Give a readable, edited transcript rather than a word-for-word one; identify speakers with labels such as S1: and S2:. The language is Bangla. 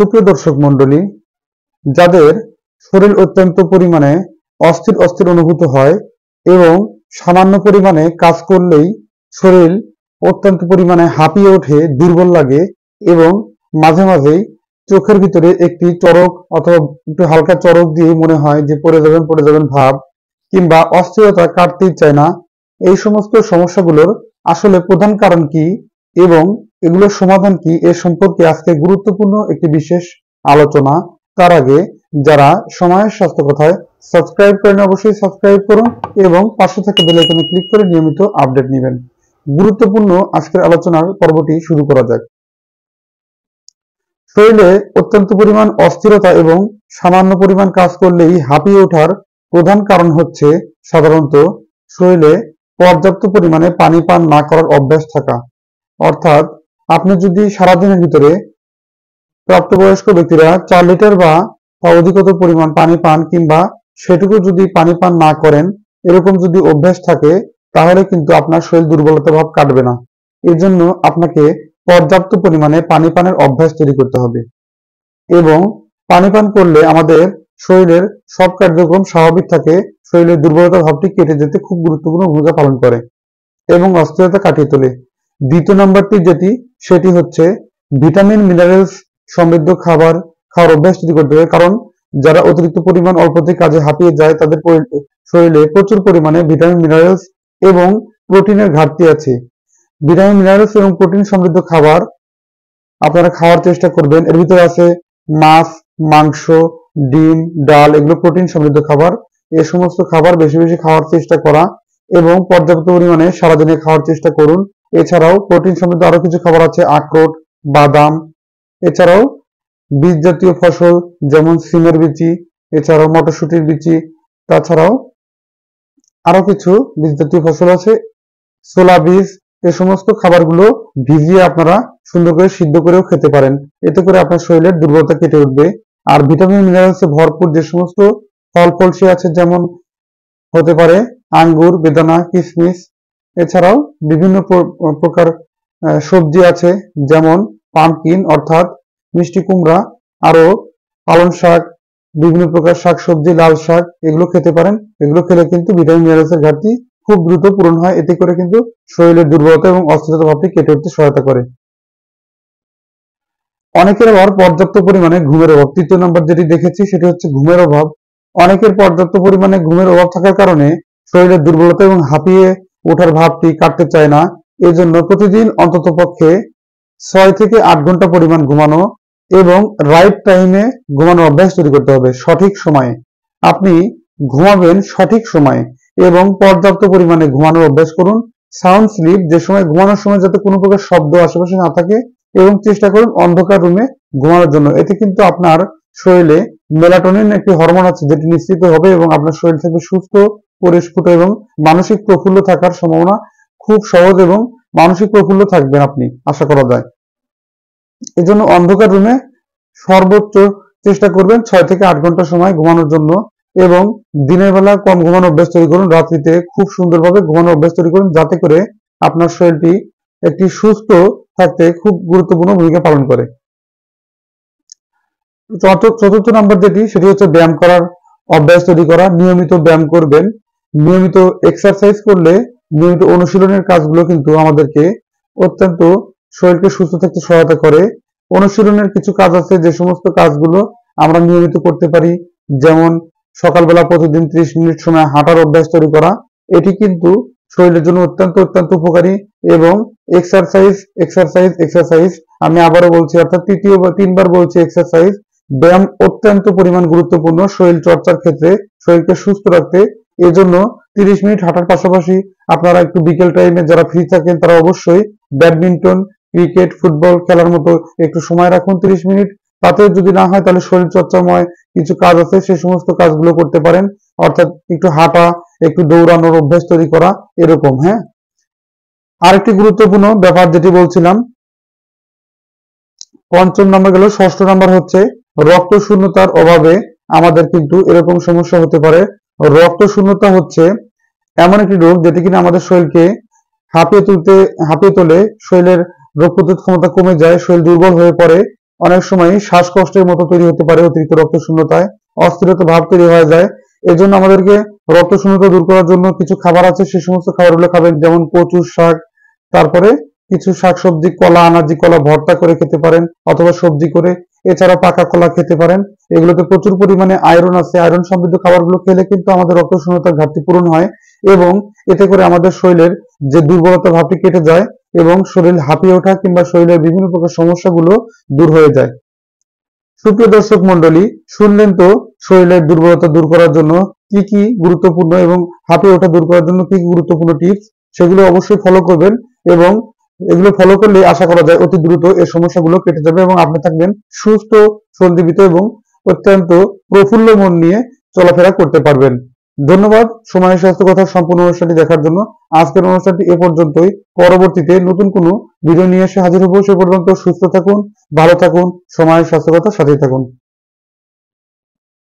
S1: সুপ্রিয় দর্শক মণ্ডলী, যাদের শরীর অত্যন্ত পরিমাণে অস্থির অস্থির অনুভূত হয় এবং সামান্য পরিমাণে কাজ করলেই শরীর অত্যন্ত পরিমাণে হাঁপিয়ে ওঠে, দুর্বল লাগে এবং মাঝে মাঝেই চোখের ভিতরে একটি চড়ক অথবা একটু হালকা চড়ক দিয়ে মনে হয় যে পড়ে যাবেন ভাব, কিংবা অস্থিরতা কাটতেই চায় না, এই সমস্ত সমস্যাগুলোর আসলে প্রধান কারণ কি এবং এগুলোর সমাধান কি, এ সম্পর্কে আজকে গুরুত্বপূর্ণ একটি বিশেষ আলোচনা। তার আগে যারা সময়ের স্বাস্থ্য কথায় সাবস্ক্রাইব করেন অবশ্যই সাবস্ক্রাইব করুন এবং পাশে থাকা বেল আইকনে ক্লিক করে নিয়মিত আপডেট নেবেন। গুরুত্বপূর্ণ আজকের আলোচনার পর্বটি শুরু করা যাক। শরীরে অত্যন্ত পরিমাণ অস্থিরতা এবং সামান্য পরিমাণ কাজ করলেই হাঁপিয়ে ওঠার প্রধান কারণ হচ্ছে সাধারণত শরীরে পর্যাপ্ত পরিমাণে পানি পান না করার অভ্যাস থাকা। অর্থাৎ আপনি যদি সারাদিনের ভিতরে প্রাপ্তবয়স্ক ব্যক্তিরা 4 লিটার বা অধিকতর পরিমাণ পানি পান, কিংবা সেটুকু যদি পানি পান না করেন, এরকম যদি অভ্যাস থাকে, তাহলে কিন্তু আপনার শরীর দুর্বলতা ভাব কাটবে না। এর জন্য আপনাকে পর্যাপ্ত পরিমাণে পানি পানের অভ্যাস তৈরি করতে হবে এবং পানি পান করলে আমাদের শরীরের সব কার্যক্রম স্বাভাবিক থাকে, শরীরের দুর্বলতা ভাবটি কেটে যেতে খুব গুরুত্বপূর্ণ ভূমিকা পালন করে এবং অস্থিরতা কাটিয়ে তোলে। দ্বিতীয় নম্বরটি সেটি হচ্ছে ভিটামিন মিনারেলস সমৃদ্ধ খাবার খাওয়ার অভ্যাস তৈরি করতে হবে। কারণ যারা অতিরিক্ত পরিমাণ অল্পতে কাজে হাঁপিয়ে যায়, তাদের শরীরে প্রচুর পরিমাণে ভিটামিন মিনারেলস এবং প্রোটিনের ঘাটতি আছে। ভিটামিন মিনারেলস এবং প্রোটিন সমৃদ্ধ খাবার আপনারা খাওয়ার চেষ্টা করবেন। এর ভিতরে আছে মাছ, মাংস, ডিম, ডাল, এগুলো প্রোটিন সমৃদ্ধ খাবার। এই সমস্ত খাবার বেশি বেশি খাওয়ার চেষ্টা করা এবং পর্যাপ্ত পরিমাণে সারাদিনে খাওয়ার চেষ্টা করুন। এছাড়াও প্রোটিন সমৃদ্ধ আরো কিছু খাবার আছে, আখরোট, বাদাম, এছাড়াও বীজ জাতীয় ফসল যেমন সিমের বিচি, এছাড়াও মটরশুটির বিচি, তাছাড়াও আরো কিছু বীজ জাতীয় ফসল আছে, ছোলা বীজ। এই সমস্ত খাবারগুলো ভিজিয়ে আপনারা সুন্দর করে সিদ্ধ করেও খেতে পারেন। এতে করে আপনার শরীরের দুর্বলতা কেটে উঠবে। আর ভিটামিন মিনারেলসে ভরপুর যে সমস্ত ফল ফলসি আছে, যেমন হতে পারে আঙ্গুর, বেদানা, কিশমিশ, এছাড়াও বিভিন্ন প্রকার সবজি আছে, যেমন পামকিন অর্থাৎ মিষ্টি কুমড়া, আরো পালং শাক, বিভিন্ন প্রকার শাক সবজি, লাল শাক, এগুলো খেতে পারেন। এগুলো খেলে কিন্তু ভিটামিন মিনারেলসের ঘাটতি খুব দ্রুত পূরণ হয়। এতে করে কিন্তু শরীরের দুর্বলতা এবং অস্থিরতা ভাবটি কেটে উঠতে সহায়তা করে। অনেকের আবার পর্যাপ্ত পরিমাণে ঘুমের অভাব। তৃতীয় নম্বর যেটি দেখেছি সেটি হচ্ছে ঘুমের অভাব। অনেকের পর্যাপ্ত পরিমাণে ঘুমের অভাব থাকার কারণে শরীরের দুর্বলতা এবং হাঁপিয়ে ওঠার ভাবটি কাটতে চায় না। এজন্য প্রতিদিন অন্তত পক্ষে 6 থেকে 8 ঘন্টা পরিমাণ ঘুমানো এবং রাইট টাইমে ঘুমানোর অভ্যাস তৈরি করতে হবে। সঠিক সময়ে আপনি ঘুমাবেন, সঠিক সময়ে এবং পর্যাপ্ত পরিমাণে ঘুমানোর অভ্যাস করুন। সাউন্ড স্লিপ, যে সময় ঘুমানোর সময় যাতে কোনো প্রকার শব্দ আশেপাশে না থাকে, এবং চেষ্টা করুন অন্ধকার রুমে ঘুমানোর জন্য। এতে কিন্তু আপনার শরীরে মেলাটোনিন একটি হরমোন আছে, যেটি নিঃসৃত হবে এবং আপনার শরীর থাকবে সুস্থ, পরিস্ফুট এবং মানসিক প্রফুল্ল থাকার সম্ভাবনা খুব সহজ, এবং মানসিক প্রফুল্ল থাকবেন আপনি, আশা করা যায়। এজন্য অন্ধকার রুমে সর্বোচ্চ চেষ্টা করবেন 6 থেকে 8 ঘন্টা সময় ঘুমানোর জন্য, এবং দিনের বেলা কম ঘুমানোর অভ্যাস তৈরি করুন। রাত্রিতে খুব সুন্দরভাবে ঘুমানোর অভ্যাস তৈরি করুন, যাতে করে আপনার শরীরটি একটি সুস্থ থাকতে খুব গুরুত্বপূর্ণ ভূমিকা পালন করে। চতুর্থ নম্বর সেটি হচ্ছে ব্যায়াম করার অভ্যাস তৈরি করা। নিয়মিত ব্যায়াম করবেন। নিয়মিত এক্সারসাইজ করলে, নিয়মিত অনুশীলনের কাজগুলো কিন্তু আমাদেরকে অত্যন্ত শরীরকে সুস্থ থাকতে সহায়তা করে। অনুশীলনের কিছু কাজ আছে, যে সমস্ত কাজগুলো আমরা নিয়মিত করতে পারি, যেমন সকালবেলা প্রতিদিন 30 মিনিট সময় হাঁটার অভ্যাস তৈরি করা। এটি কিন্তু শরীরের জন্য অত্যন্ত উপকারী। এবং এক্সারসাইজ, আমি আবারও বলছি, অর্থাৎ 3বার বলছি এক্সারসাইজ। ব্যায়াম অত্যন্ত পরিমাণ গুরুত্বপূর্ণ শরীর চর্চার ক্ষেত্রে, শরীরকে সুস্থ রাখতে। এজন্য 30 মিনিট হাঁটার পাশাপাশি আপনারা একটু বিকেল টাইমে যারা ফ্রি থাকেন, তারা অবশ্যই ব্যাডমিন্টন, ক্রিকেট, ফুটবল খেলার মতো একটু সময় রাখুন 30 মিনিট। তাতে যদি না হয়, তাহলে শরীর চর্চাময় কিছু কাজ আছে, সেই সমস্ত কাজগুলো করতে পারেন। অর্থাৎ একটু হাঁটা, একটু দৌড়ানোর অভ্যাস তৈরি করা, এরকম। হ্যাঁ, আরেকটি গুরুত্বপূর্ণ ব্যাপার যেটি বলছিলাম, 5ম নম্বর গেল। 6ষ্ঠ নম্বর হচ্ছে রক্ত শূন্যতার অভাবে আমাদের কিন্তু এরকম সমস্যা হতে পারে। রক্ত শূন্যতা হচ্ছে এমন একটি রোগ যেটি কিনা আমাদের শরীরকে হাঁপিয়ে তোলে। শরীরের রোগ প্রতিরোধ ক্ষমতা কমে যায়, শরীর দুর্বল হয়ে পড়ে অনেক সময় শ্বাসকষ্টের মতো তৈরি হতে পারে অতিরিক্ত রক্ত শূন্যতায়, অস্থিরতা ভাব তৈরি হয়ে যায়। এজন্য আমাদেরকে রক্ত শূন্যতা দূর করার জন্য কিছু খাবার আছে, সেই সমস্ত খাবারগুলো খাবেন, যেমন কচুর শাক, তারপরে কিছু শাকসবজি, কলা, আনাজি কলা ভর্তা করে খেতে পারেন অথবা সবজি করে, এছাড়া পাকা কলা খেতে পারেন। এগুলোতে প্রচুর পরিমাণে আয়রন আছে। আয়রন সমৃদ্ধ খাবারগুলো খেলে কিন্তু আমাদের রক্ত শূন্যতার ঘাটতি পূরণ হয় এবং এতে করে আমাদের শরীরের যে দুর্বলতা ভাবটি কেটে যায় এবং শরীর হাঁপিয়ে ওঠা কিংবা শরীরের বিভিন্ন প্রকার সমস্যাগুলো দূর হয়ে যায়। সুপ্রিয় দর্শক মন্ডলী, শুনলেন তো শরীরের দুর্বলতা দূর করার জন্য কি কি গুরুত্বপূর্ণ এবং হাঁপিয়ে ওঠা দূর করার জন্য কি কি গুরুত্বপূর্ণ টিপস, সেগুলো অবশ্যই ফলো করবেন এবং এগুলো ফলো করলে আশা করা যায় অতি দ্রুত এই সমস্যাগুলো কেটে যাবে এবং আপনি থাকবেন সুস্থ, সন্দীপিত এবং অত্যন্ত প্রফুল্ল মন নিয়ে চলাফেরা করতে পারবেন। ধন্যবাদ সময় স্বাস্থ্য কথা সম্পূর্ণ অনুষ্ঠানটি দেখার জন্য। আজকের অনুষ্ঠানটি এ পর্যন্তই। পরবর্তীতে নতুন কোনো ভিডিও নিয়ে এসে হাজির হবো। সে পর্যন্ত সুস্থ থাকুন, ভালো থাকুন, সময় স্বাস্থ্য কথার সাথেই থাকুন।